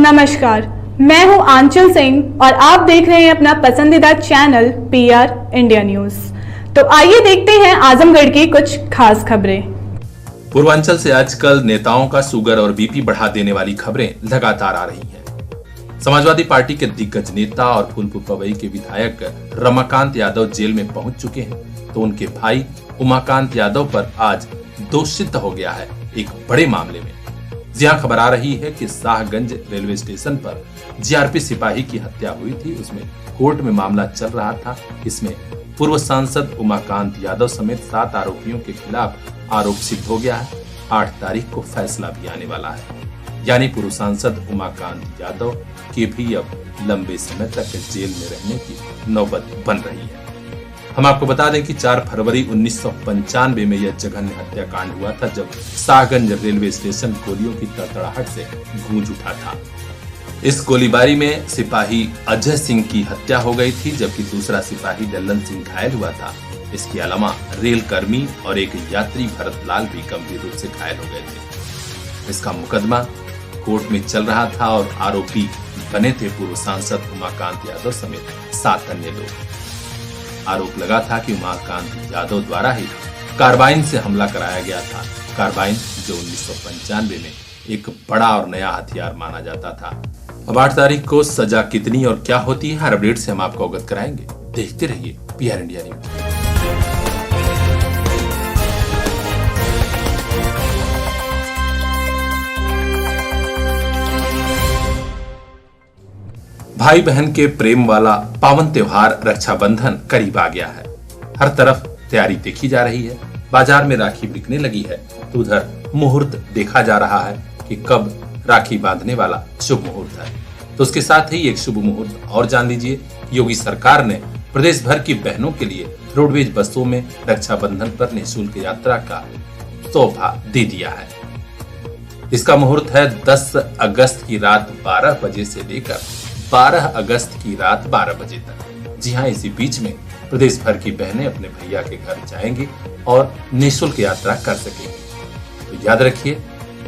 नमस्कार, मैं हूं आंचल सिंह और आप देख रहे हैं अपना पसंदीदा चैनल PR इंडिया न्यूज। तो आइए देखते हैं आजमगढ़ की कुछ खास खबरें। पूर्वांचल से आजकल नेताओं का शुगर और BP बढ़ा देने वाली खबरें लगातार आ रही हैं। समाजवादी पार्टी के दिग्गज नेता और फूलपुर पवई के विधायक रमाकांत यादव जेल में पहुंच चुके हैं, तो उनके भाई उमाकांत यादव पर आज दोष सिद्ध हो गया है एक बड़े मामले में। जहां खबर आ रही है कि शाहगंज रेलवे स्टेशन पर GRP सिपाही की हत्या हुई थी, उसमें कोर्ट में मामला चल रहा था। इसमें पूर्व सांसद उमाकांत यादव समेत 7 आरोपियों के खिलाफ आरोप सिद्ध हो गया है। 8 तारीख को फैसला भी आने वाला है, यानी पूर्व सांसद उमाकांत यादव की भी अब लंबे समय तक जेल में रहने की नौबत बन रही है। हम आपको बता दें कि 4 फरवरी 1995 में यह जघन्य हत्याकांड हुआ था, जब शाहगंज रेलवे स्टेशन गोलियों की तड़तड़ाहट से गूंज उठा था। इस गोलीबारी में सिपाही अजय सिंह की हत्या हो गई थी, जबकि दूसरा सिपाही लल्लन सिंह घायल हुआ था। इसके अलावा रेल कर्मी और एक यात्री भरत लाल भी गंभीर रूप से घायल हो गए थे। इसका मुकदमा कोर्ट में चल रहा था और आरोपी बने थे पूर्व सांसद उमाकांत यादव समेत 7 अन्य लोग। आरोप लगा था कि उमाकांत यादव द्वारा ही कार्बाइन से हमला कराया गया था। कार्बाइन जो 1995 में एक बड़ा और नया हथियार माना जाता था। अब 8 तारीख को सजा कितनी और क्या होती है, हर अपडेट से हम आपको अवगत कराएंगे। देखते रहिए PR इंडिया न्यूज। भाई बहन के प्रेम वाला पावन त्योहार रक्षाबंधन करीब आ गया है। हर तरफ तैयारी देखी जा रही है। बाजार में राखी बिकने लगी है, तो उधर मुहूर्त देखा जा रहा है कि कब राखी बांधने वाला शुभ मुहूर्त है। तो उसके साथ ही एक शुभ मुहूर्त और जान लीजिए। योगी सरकार ने प्रदेश भर की बहनों के लिए रोडवेज बसों में रक्षाबंधन पर निःशुल्क यात्रा का तोहफा दे दिया है। इसका मुहूर्त है 10 अगस्त की रात 12 बजे से लेकर 12 अगस्त की रात 12 बजे तक। जी हाँ, इसी बीच में प्रदेश भर की बहनें अपने भैया के घर जाएंगी और निःशुल्क यात्रा कर सकेंगी। तो याद रखिए,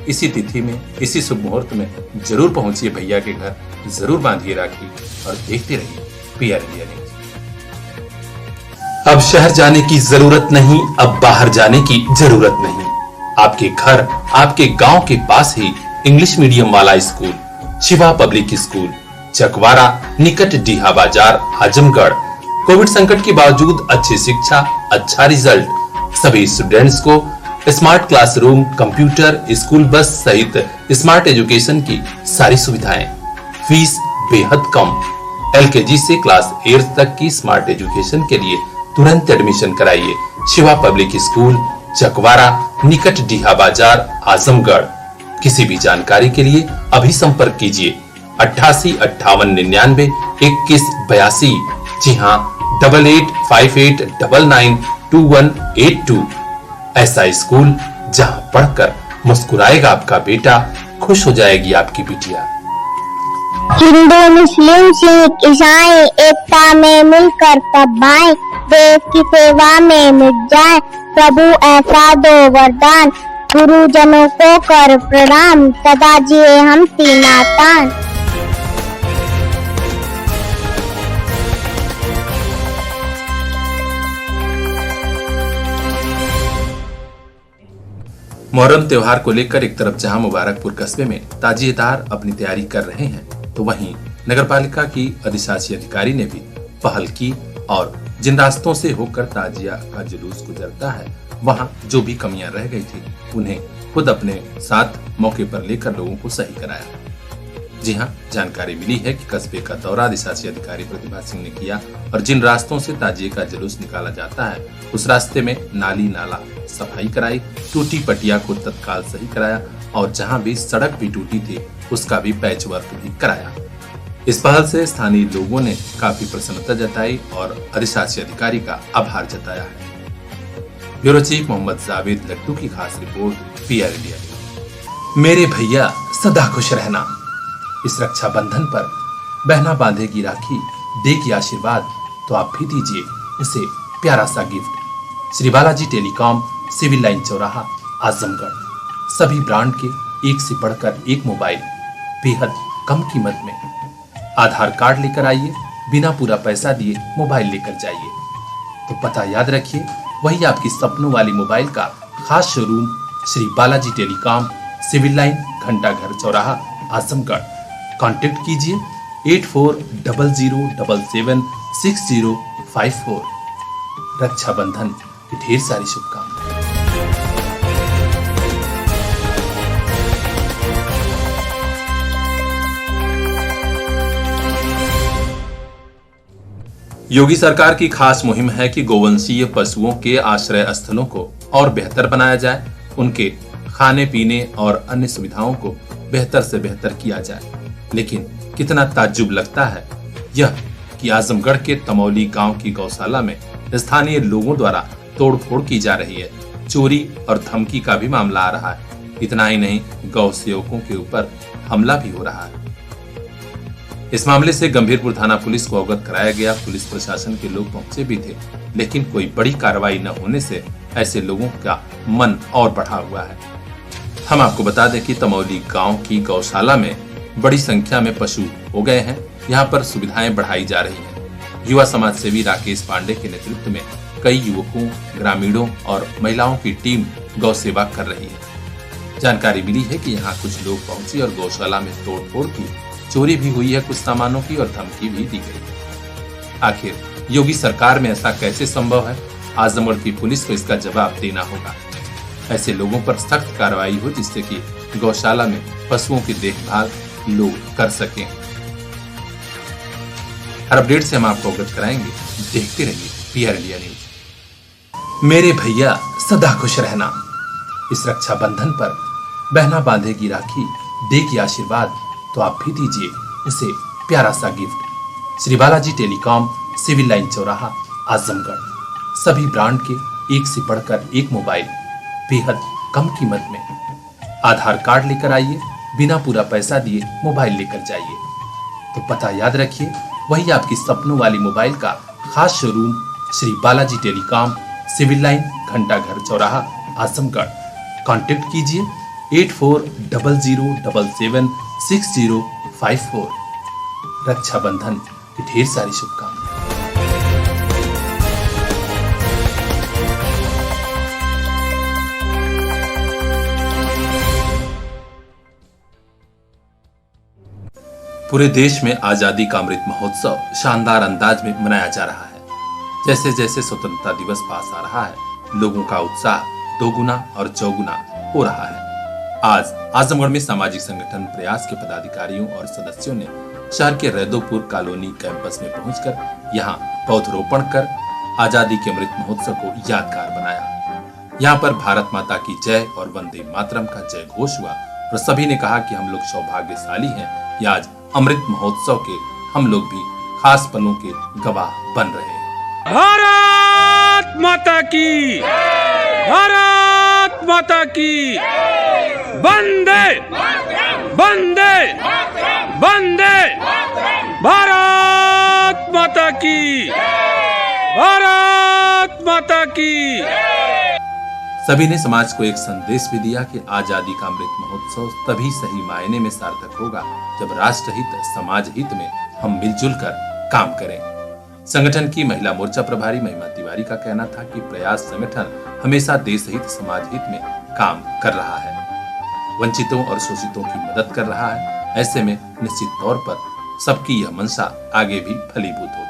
इसी तिथि में, इसी शुभ मुहूर्त में जरूर पहुंचिए भैया के घर, जरूर बांधिए राखी और देखते रहिए PR इंडिया न्यूज। अब शहर जाने की जरूरत नहीं, अब बाहर जाने की जरूरत नहीं। आपके घर, आपके गांव के पास ही इंग्लिश मीडियम वाला school Shiva public school, Chakwara, निकट डीहा बाजार, आजमगढ़। कोविड संकट के बावजूद अच्छी शिक्षा, अच्छा रिजल्ट। सभी स्टूडेंट्स को smart classroom, computer, school bus सहित स्मार्ट एजुकेशन की सारी सुविधाएं। फीस बेहद कम। LKG से क्लास 8 तक की स्मार्ट एजुकेशन के लिए तुरंत एडमिशन कराइए। शिवा पब्लिक स्कूल, चकवारा, निकट डीहा बाजार, आजमगढ़। किसी भी जानकारी के लिए अभी संपर्क कीजिए 88 58 99 21 82। जी हाँ, 8858992182। ऐसा स्कूल जहाँ पढ़कर मुस्कुराएगा आपका बेटा, खुश हो जाएगी आपकी बिटिया। हिंदू मुस्लिम सिख ईसाई एकता में मिलकर तब भाई, देश की सेवा में मिट जाए प्रभु ऐसा दो वरदान। गुरुजनों को कर प्रणाम, सदा जिए हम तीना तान। मुहर्रम त्योहार को लेकर एक तरफ जहां मुबारकपुर कस्बे में ताजिएदार अपनी तैयारी कर रहे हैं, तो वहीं नगरपालिका की अधिशासी अधिकारी ने भी पहल की और जिन रास्तों से होकर ताजिया का जुलूस गुजरता है, वहां जो भी कमियां रह गई थी, उन्हें खुद अपने साथ मौके पर लेकर लोगों को सही कराया। जी हाँ, जानकारी मिली है कि कस्बे का दौरा अधिशासी अधिकारी प्रतिभा सिंह ने किया और जिन रास्तों से ताजिए का जुलूस निकाला जाता है, उस रास्ते में नाली नाला सफाई कराई, टूटी पटिया को तत्काल सही कराया और जहां भी सड़क भी टूटी थी उसका भी पैच वर्क भी कराया। इस पहल से स्थानीय लोगों ने काफी प्रसन्नता जताई और अधिशासी अधिकारी का आभार जताया है। ब्यूरो चीफ मोहम्मद जावेद लट्टू की खास रिपोर्ट PR इंडिया। मेरे भैया सदा खुश रहना। इस रक्षाबंधन पर बहना बांधेगी राखी, देगी आशीर्वाद, तो आप भी दीजिए उसे प्यारा सा gift. Shri Balaji Telecom, Civil Line चौराहा, आजमगढ़। सभी ब्रांड के एक से बढ़कर एक मोबाइल बेहद कम कीमत में। आधार कार्ड लेकर आइए, बिना पूरा पैसा दिए मोबाइल लेकर जाइए। तो पता याद रखिए, वही आपकी सपनों वाली मोबाइल का खास showroom Shri Balaji Telecom, Civil Line, घंटा घर चौराहा, आजमगढ़। कांटेक्ट कीजिए 8400776054। रक्षाबंधन की ढेर सारी शुभकामनाएं। योगी सरकार की खास मुहिम है कि गोवंशीय पशुओं के आश्रय स्थलों को और बेहतर बनाया जाए, उनके खाने पीने और अन्य सुविधाओं को बेहतर से बेहतर किया जाए। लेकिन कितना ताज्जुब लगता है यह कि आजमगढ़ के तमौली गांव की गौशाला में स्थानीय लोगों द्वारा तोड़फोड़ की जा रही है। चोरी और धमकी का भी मामला आ रहा है। इतना ही नहीं, गौ सेवकों के ऊपर हमला भी हो रहा है। इस मामले से गंभीरपुर थाना पुलिस को अवगत कराया गया। पुलिस प्रशासन के लोग पहुंचे भी थे, लेकिन कोई बड़ी कार्रवाई न होने से ऐसे लोगों का मन और बढ़ा हुआ है। हम आपको बता दें कि तमौली गांव की गौशाला में बड़ी संख्या में पशु हो गए हैं। यहाँ पर सुविधाएं बढ़ाई जा रही हैं। युवा समाज सेवी राकेश पांडे के नेतृत्व में कई युवकों, ग्रामीणों और महिलाओं की टीम गौ सेवा कर रही है। जानकारी मिली है कि यहाँ कुछ लोग पहुंचे और गौशाला में तोड़फोड़ की, चोरी भी हुई है कुछ सामानों की और धमकी भी दी गई। आखिर योगी सरकार में ऐसा कैसे संभव है? आजमगढ़ की पुलिस को इसका जवाब देना होगा। ऐसे लोगों पर सख्त कार्रवाई हो जिससे कि गौशाला में पशुओं की देखभाल लोग कर सकें। हर अपडेट से हम आपको अवगत कराएंगे। देखते रहिए PR इंडिया न्यूज। मेरे भैया सदा खुश रहना। इस रक्षाबंधन पर बहना बांधेगी राखी, देगी आशीर्वाद, तो आप भी दीजिए इसे प्यारा सा gift. Shri Balaji Telecom, Civil Line चौराहा, आजमगढ़। सभी ब्रांड के एक से बढ़कर एक मोबाइल बेहद कम कीमत में। आधार कार्ड लेकर आइए, बिना पूरा पैसा दिए मोबाइल लेकर जाइए। तो पता याद रखिए, वही आपकी सपनों वाली मोबाइल का खास showroom Shri Balaji Telecom, Civil Line, घंटा घर चौराहा, आजमगढ़। कांटेक्ट कीजिए 8400776054। रक्षाबंधन की ढेर सारी शुभकामनाएं। पूरे देश में आजादी का अमृत महोत्सव शानदार अंदाज में मनाया जा रहा है। जैसे जैसे स्वतंत्रता दिवस पास आ रहा है, लोगों का उत्साह दोगुना और चौगुना हो रहा है। आज आजमगढ़ में सामाजिक संगठन प्रयास के पदाधिकारियों और सदस्यों ने शहर के रैदोपुर कॉलोनी कैंपस में पहुंचकर यहां पौधरोपण कर आजादी के अमृत महोत्सव को यादगार बनाया। यहां पर भारत माता की जय और वंदे मातरम का जय घोष हुआ और सभी ने कहा कि हम लोग सौभाग्यशाली हैं कि आज अमृत महोत्सव के हम लोग भी खास पलों के गवाह बन रहे हैं। भारत माता की, भारत माता की, वंदे वंदे वंदे, भारत माता की, भारत माता की। सभी ने समाज को एक संदेश भी दिया कि आजादी का अमृत महोत्सव तभी सही मायने में सार्थक होगा जब राष्ट्र हित, समाज हित में हम मिलजुल कर काम करें। संगठन की महिला मोर्चा प्रभारी महिमा तिवारी का कहना था कि प्रयास संगठन हमेशा देश हित, समाज हित में काम कर रहा है, वंचितों और शोषितों की मदद कर रहा है। ऐसे में निश्चित तौर पर सबकी यह मंशा आगे भी फलीभूत होगी।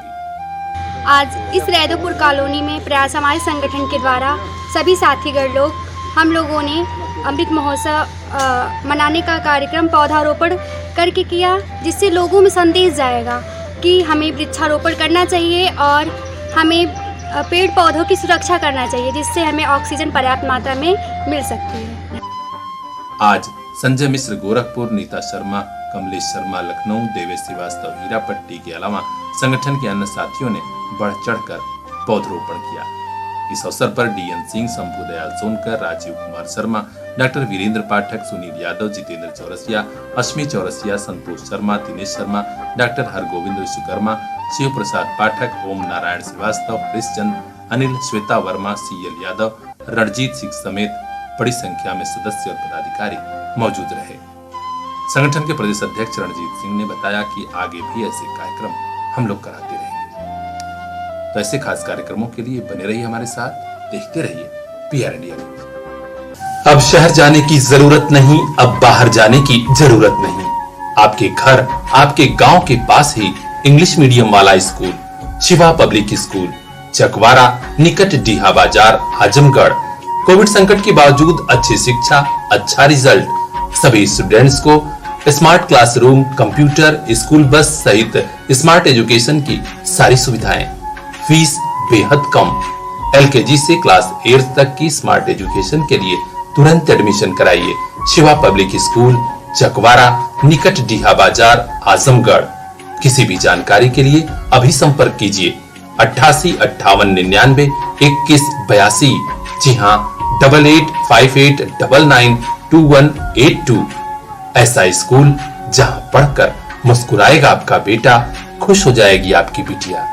आज इस रैदोपुर कॉलोनी में प्रयास समाज संगठन के द्वारा सभी साथीगण लोग, हम लोगों ने अमृत महोत्सव मनाने का कार्यक्रम पौधारोपण करके किया, जिससे लोगों में संदेश जाएगा कि हमें वृक्षारोपण करना चाहिए और हमें पेड़ पौधों की सुरक्षा करना चाहिए, जिससे हमें ऑक्सीजन पर्याप्त मात्रा में मिल सकती है। आज संजय मिश्र गोरखपुर, नीता शर्मा, कमलेश शर्मा लखनऊ, देवेश श्रीवास्तव हीरापट्टी के अलावा संगठन के अन्य साथियों ने बढ़ चढ़कर पौधरोपण किया। इस अवसर पर DN सिंह, शंभू दयाल सोनकर, राजीव कुमार शर्मा, डॉक्टर वीरेंद्र पाठक, सुनील यादव, जितेंद्र चौरसिया, अश्मी चौरसिया, संतोष शर्मा, दिनेश शर्मा, डॉक्टर हरगोविंद विश्वकर्मा, शिव प्रसाद पाठक, ओम नारायण श्रीवास्तव, हरिश्चंद, अनिल, श्वेता वर्मा, CL यादव, रणजीत सिंह समेत बड़ी संख्या में सदस्य और पदाधिकारी मौजूद रहे। संगठन के प्रदेश अध्यक्ष रणजीत सिंह ने बताया कि आगे भी ऐसे कार्यक्रम हम लोग कराते रहेंगे। तो ऐसे खास कार्यक्रमों के लिए बने रहिए हमारे साथ, देखते रहिए PR इंडिया न्यूज। अब शहर जाने की जरूरत नहीं, अब बाहर जाने की जरूरत नहीं। आपके घर, आपके गांव के पास ही इंग्लिश मीडियम वाला school Shiva public school, Chakwara, निकट डीहा बाजार, आजमगढ़। कोविड संकट के बावजूद अच्छी शिक्षा, अच्छा रिजल्ट, सभी स्टूडेंट्स को smart classroom, computer, school bus सहित स्मार्ट एजुकेशन की सारी सुविधाएं, फीस बेहद कम। LKG से क्लास 8 तक की स्मार्ट एजुकेशन के लिए तुरंत एडमिशन कराइए। शिवा पब्लिक स्कूल, चकवारा, निकट डीहा बाजार, आजमगढ़। किसी भी जानकारी के लिए अभी संपर्क कीजिए 88 58 99 21 82। जी हाँ, 8858992182। ऐसा स्कूल जहां पढ़कर मुस्कुराएगा आपका बेटा, खुश हो जाएगी आपकी बिटिया।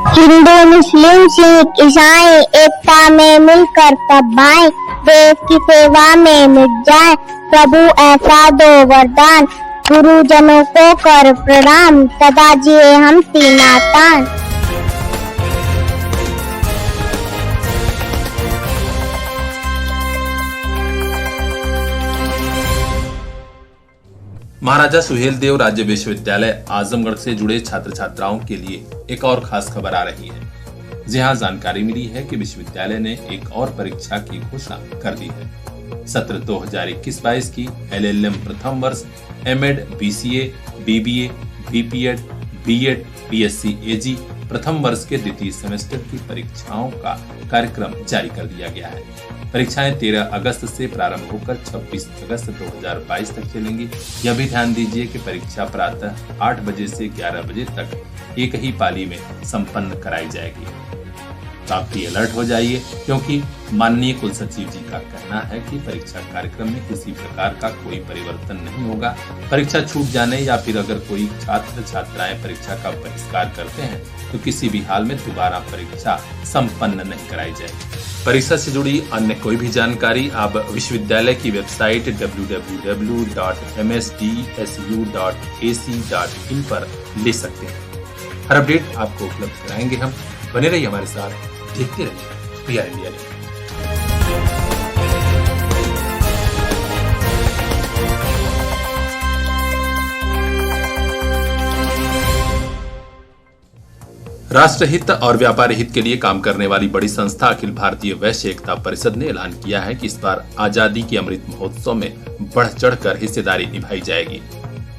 हिंदू, मुस्लिम, सिख, ईसाई एकता में मिलकर तब आए, देश की सेवा में मिट जाए। प्रभु ऐसा दो वरदान, गुरुजनों को कर प्रणाम, सदा जिए हम तीनातान। महाराजा सुहेलदेव राज्य विश्वविद्यालय आजमगढ़ से जुड़े छात्र छात्राओं के लिए एक और खास खबर आ रही है। जी हां, जानकारी मिली है कि विश्वविद्यालय ने एक और परीक्षा की घोषणा कर दी है। सत्र 2021-22 की LLM प्रथम वर्ष, MAd, BCA, BBA, BPEd, B.Ed, BSc AG प्रथम वर्ष के द्वितीय सेमेस्टर की परीक्षाओं का कार्यक्रम जारी कर दिया गया है। परीक्षाएं 13 अगस्त से प्रारंभ होकर 26 अगस्त 2022 तक चलेंगी। यह भी ध्यान दीजिए कि परीक्षा प्रातः 8 बजे से 11 बजे तक एक ही पाली में संपन्न कराई जाएगी। तो आप भी अलर्ट हो जाइए, क्योंकि माननीय कुल सचिव जी का कहना है कि परीक्षा कार्यक्रम में किसी प्रकार का कोई परिवर्तन नहीं होगा। परीक्षा छूट जाने या फिर अगर कोई छात्र छात्राएं परीक्षा का बहिष्कार करते हैं तो किसी भी हाल में दोबारा परीक्षा संपन्न नहीं कराई जाएगी। परीक्षा से जुड़ी अन्य कोई भी जानकारी आप विश्वविद्यालय की वेबसाइट www.msdsu.ac.in पर ले सकते हैं। हर अपडेट आपको उपलब्ध कराएंगे हम। बने रहिए हमारे साथ, देखते रहिए PR इंडिया न्यूज। राष्ट्रहित और व्यापारी हित के लिए काम करने वाली बड़ी संस्था अखिल भारतीय वैश्य एकता परिषद ने ऐलान किया है कि इस बार आजादी के अमृत महोत्सव में बढ़ चढ़कर हिस्सेदारी निभाई जाएगी।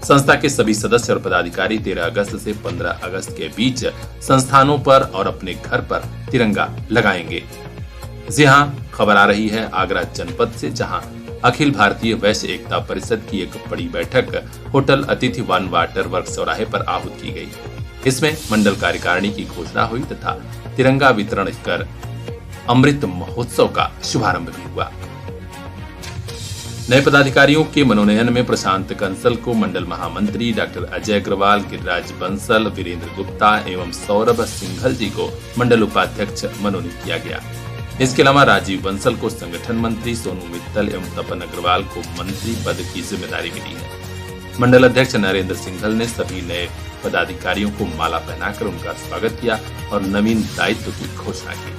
संस्था के सभी सदस्य और पदाधिकारी 13 अगस्त से 15 अगस्त के बीच संस्थानों पर और अपने घर पर तिरंगा लगाएंगे। जी हां, खबर आ रही है आगरा जनपद से, जहां अखिल भारतीय वैश्य एकता परिषद की एक बड़ी बैठक होटल अतिथि वन वाटर वर्क चौराहे पर आहूत की गई। इसमें मंडल कार्यकारिणी की घोषणा हुई तथा तिरंगा वितरण कर अमृत महोत्सव का शुभारंभ भी हुआ। नए पदाधिकारियों के मनोनयन में प्रशांत कंसल को मंडल महामंत्री, डॉक्टर अजय अग्रवाल, गिरिराज बंसल, वीरेंद्र गुप्ता एवं सौरभ सिंघल जी को मंडल उपाध्यक्ष मनोनीत किया गया। इसके अलावा राजीव बंसल को संगठन मंत्री, सोनू मित्तल एवं तपन अग्रवाल को मंत्री पद की जिम्मेदारी मिली है। मंडल अध्यक्ष नरेंद्र सिंघल ने सभी नए पदाधिकारियों को माला पहनाकर उनका स्वागत किया और नवीन दायित्व की घोषणा की।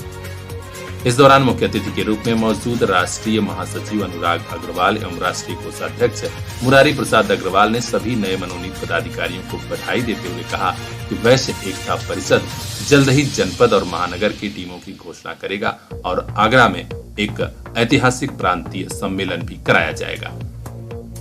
इस दौरान मुख्य अतिथि के रूप में मौजूद राष्ट्रीय महासचिव अनुराग अग्रवाल एवं राष्ट्रीय कोषाध्यक्ष मुरारी प्रसाद अग्रवाल ने सभी नए मनोनीत पदाधिकारियों को बधाई देते हुए कहा कि वैश्य एकता परिषद जल्द ही जनपद और महानगर की टीमों की घोषणा करेगा और आगरा में एक ऐतिहासिक प्रांतीय सम्मेलन भी कराया जाएगा।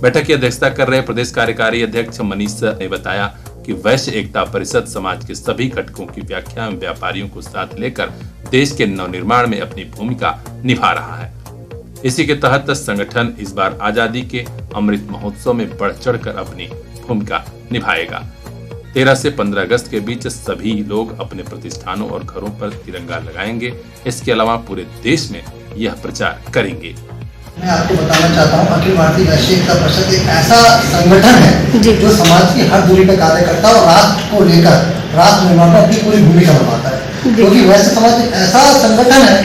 बैठक की अध्यक्षता कर रहे प्रदेश कार्यकारी अध्यक्ष मनीष ने बताया कि वैश्य एकता परिषद समाज के सभी घटकों की व्याख्या एवं व्यापारियों को साथ लेकर देश के नवनिर्माण में अपनी भूमिका निभा रहा है। इसी के तहत संगठन इस बार आजादी के अमृत महोत्सव में बढ़ चढ़कर अपनी भूमिका निभाएगा। 13 से 15 अगस्त के बीच सभी लोग अपने प्रतिष्ठानों और घरों पर तिरंगा लगाएंगे। इसके अलावा पूरे देश में यह प्रचार करेंगे। मैं आपको बताना चाहता हूँ, अखिल भारतीय वैश्य एकता परिषद एक ऐसा संगठन है जो समाज की हर दूरी पर कार्य करता है और राष्ट्र को लेकर राष्ट्र निर्माण में अपनी पूरी भूमिका निभाता है। क्योंकि वैश्य समाज एक ऐसा संगठन है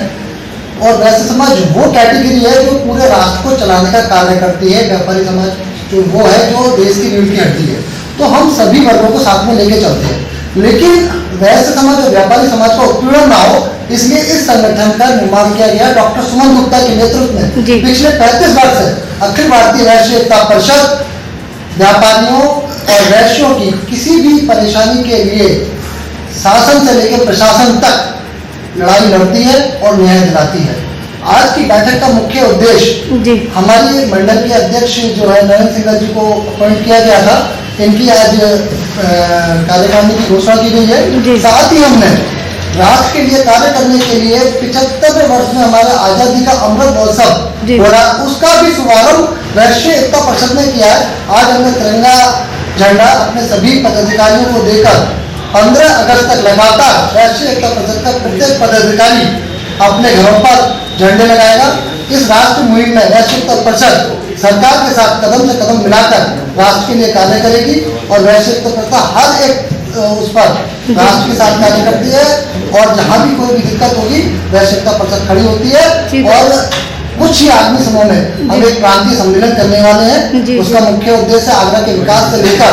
और वैश्य समाज वो कैटेगरी है जो पूरे राष्ट्र को चलाने का कार्य करती है। व्यापारी समाज तो वो है जो देश की रीढ़ की हड्डी है। तो हम सभी वर्गों को साथ में लेके चलते हैं, लेकिन वैश्य समाज और व्यापारी समाज का उत्पीड़न ना हो, इसलिए इस संगठन का निर्माण किया गया। डॉक्टर सुमन गुप्ता के नेतृत्व में पिछले 35 वर्ष से अखिल भारतीय वैश्य एकता परिषद व्यापारियों और वैश्यों की किसी भी परेशानी के लिए शासन से लेकर प्रशासन तक लड़ाई लड़ती है और न्याय दिलाती है। आज की बैठक का मुख्य उद्देश्य हमारी मंडल के अध्यक्ष जो है नरेंद्र सिंह जी को अपॉइंट किया गया था, इनकी आज कार्यकारिणी की घोषणा की गई है। साथ ही हमने राष्ट्र के लिए कार्य करने के लिए 75वें वर्ष में हमारा आजादी का अमृत महोत्सव हो रहा, उसका भी शुभारंभ वैश्य एकता परिषद ने किया है। आज हमने तिरंगा झंडा अपने सभी पदाधिकारियों को देकर 15 अगस्त तक लगातार वैश्य एकता परिषद का प्रत्येक पदाधिकारी अपने घरों पर झंडे लगाएगा। इस राष्ट्र मुहिम में वैश्य एकता परिषद सरकार के साथ कदम से कदम मिलाकर राष्ट्र के लिए कार्य करेगी और वैश्य एकता परिषद हर एक उस पर राष्ट्र के साथ कार्य करती है और जहां भी कोई भी दिक्कत होगी वैश्य एकता परिषद खड़ी होती है। और कुछ ही आदमी समूह में हम एक क्रांति सम्मेलन करने वाले हैं। उसका मुख्य उद्देश्य आगरा के विकास से लेकर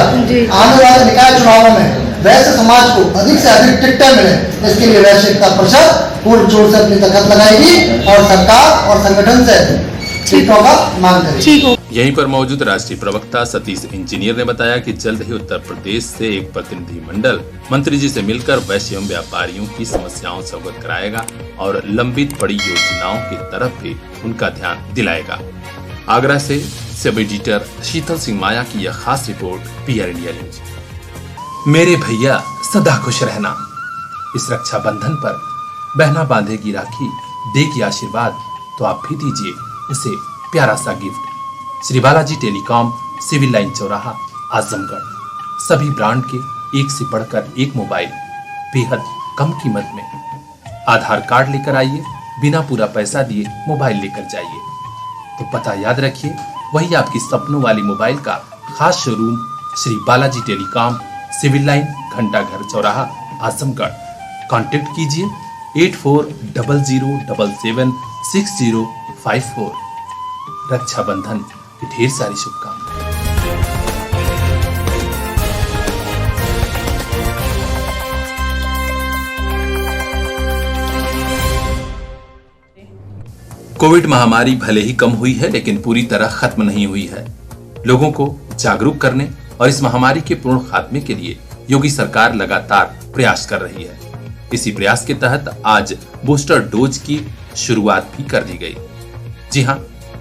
आने वाले निकाय चुनावों में वैश्य समाज को अधिक से अधिक टिकटें मिले, इसके लिए वैश्य एकता परिषद पूर्ण जोर से अपनी ताकत लगाएगी और सरकार और संगठन से टिकटों का मांग करेगी। यहीं पर मौजूद राष्ट्रीय प्रवक्ता सतीश इंजीनियर ने बताया कि जल्द ही उत्तर प्रदेश से एक प्रतिनिधि मंडल मंत्री जी से मिलकर वैश्य एवं व्यापारियों की समस्याओं से अवगत कराएगा और लंबित पड़ी योजनाओं की तरफ भी उनका ध्यान दिलाएगा। आगरा से सब एडिटर शीतल सिंह माया की यह खास रिपोर्ट PR इंडिया न्यूज। मेरे भैया सदा खुश रहना। इस रक्षाबंधन पर बहना बांधेगी राखी, देगी आशीर्वाद, तो आप भी दीजिए उसे प्यारा सा gift. Shri Balaji Telecom, Civil Line चौराहा, आजमगढ़। सभी ब्रांड के एक से बढ़कर एक मोबाइल बेहद कम कीमत में। आधार कार्ड लेकर आइए, बिना पूरा पैसा दिए मोबाइल लेकर जाइए। तो पता याद रखिए, वही आपकी सपनों वाली मोबाइल का खास showroom Shri Balaji Telecom, Civil Line, घंटा घर चौराहा, आजमगढ़। कांटेक्ट कीजिए 8400776054। रक्षाबंधन की ढेर सारी शुभकामनाएं। कोविड महामारी भले ही कम हुई है, लेकिन पूरी तरह खत्म नहीं हुई है। लोगों को जागरूक करने और इस महामारी के पूर्ण खात्मे के लिए योगी सरकार लगातार प्रयास कर रही है। इसी प्रयास के तहत आज बूस्टर डोज की शुरुआत भी कर दी गई। जी हां,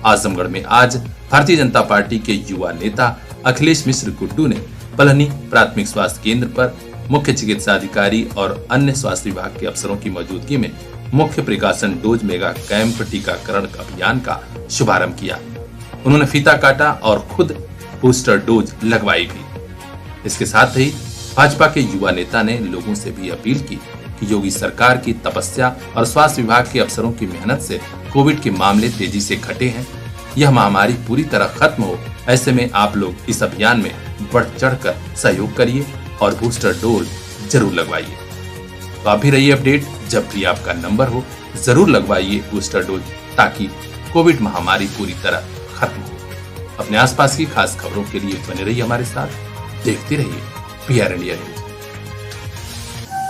आजमगढ़ में आज भारतीय जनता पार्टी के युवा नेता अखिलेश मिश्र गुड्डू ने पलहनी प्राथमिक स्वास्थ्य केंद्र पर मुख्य चिकित्सा अधिकारी और अन्य स्वास्थ्य विभाग के अफसरों की मौजूदगी में मुख्य प्रिकॉशन डोज मेगा कैंप टीकाकरण अभियान का शुभारंभ किया। उन्होंने फीता काटा और खुद बूस्टर डोज लगवाई भी। इसके साथ ही भाजपा के युवा नेता ने लोगों से भी अपील की कि योगी सरकार की तपस्या और स्वास्थ्य विभाग के अफसरों की मेहनत से कोविड के मामले तेजी से घटे हैं। यह महामारी पूरी तरह खत्म हो, ऐसे में आप लोग इस अभियान में बढ़ चढ़कर सहयोग करिए और बूस्टर डोज जरूर लगवाइए। तो आप भी रहिए अपडेट, जब भी आपका नंबर हो जरूर लगवाइए बूस्टर डोज, ताकि कोविड महामारी पूरी तरह खत्म हो। अपने आसपास की खास खबरों के लिए बने रहिए हमारे साथ, देखते रहिए PR इंडिया न्यूज।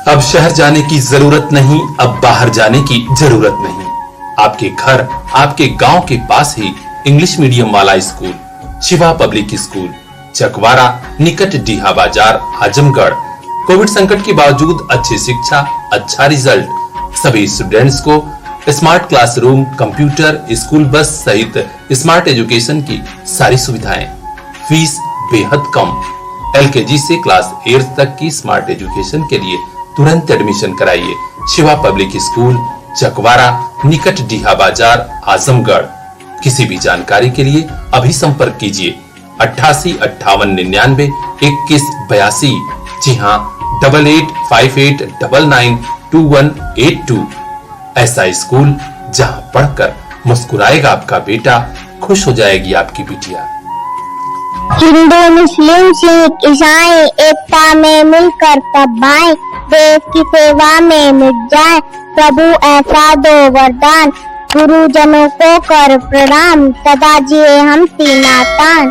अब शहर जाने की जरूरत नहीं, अब बाहर जाने की जरूरत नहीं। आपके घर, आपके गांव के पास ही इंग्लिश मीडियम वाला school Shiva public school, Chakwara, निकट डीहा बाजार, आजमगढ़। कोविड संकट के बावजूद अच्छी शिक्षा, अच्छा रिजल्ट, सभी स्टूडेंट्स को smart classroom, computer, school bus सहित स्मार्ट एजुकेशन की सारी सुविधाएं। फीस बेहद कम। LKG से क्लास 8 तक की स्मार्ट एजुकेशन के लिए तुरंत एडमिशन कराइए। शिवा पब्लिक स्कूल, चकवारा, निकट डीहा बाजार, आजमगढ़। किसी भी जानकारी के लिए अभी संपर्क कीजिए 8858992182। जी हाँ, 8858992182। ऐसा स्कूल जहां पढ़कर मुस्कुराएगा आपका बेटा, खुश हो जाएगी आपकी बिटिया। हिंदू, मुस्लिम, सिख, ईसाई एकता में मिलकर सब भाई, देश की सेवा में मिट जाए प्रभु ऐसा दो वरदान, गुरुजनों को कर प्रणाम, सदा जिए हम सीना तान।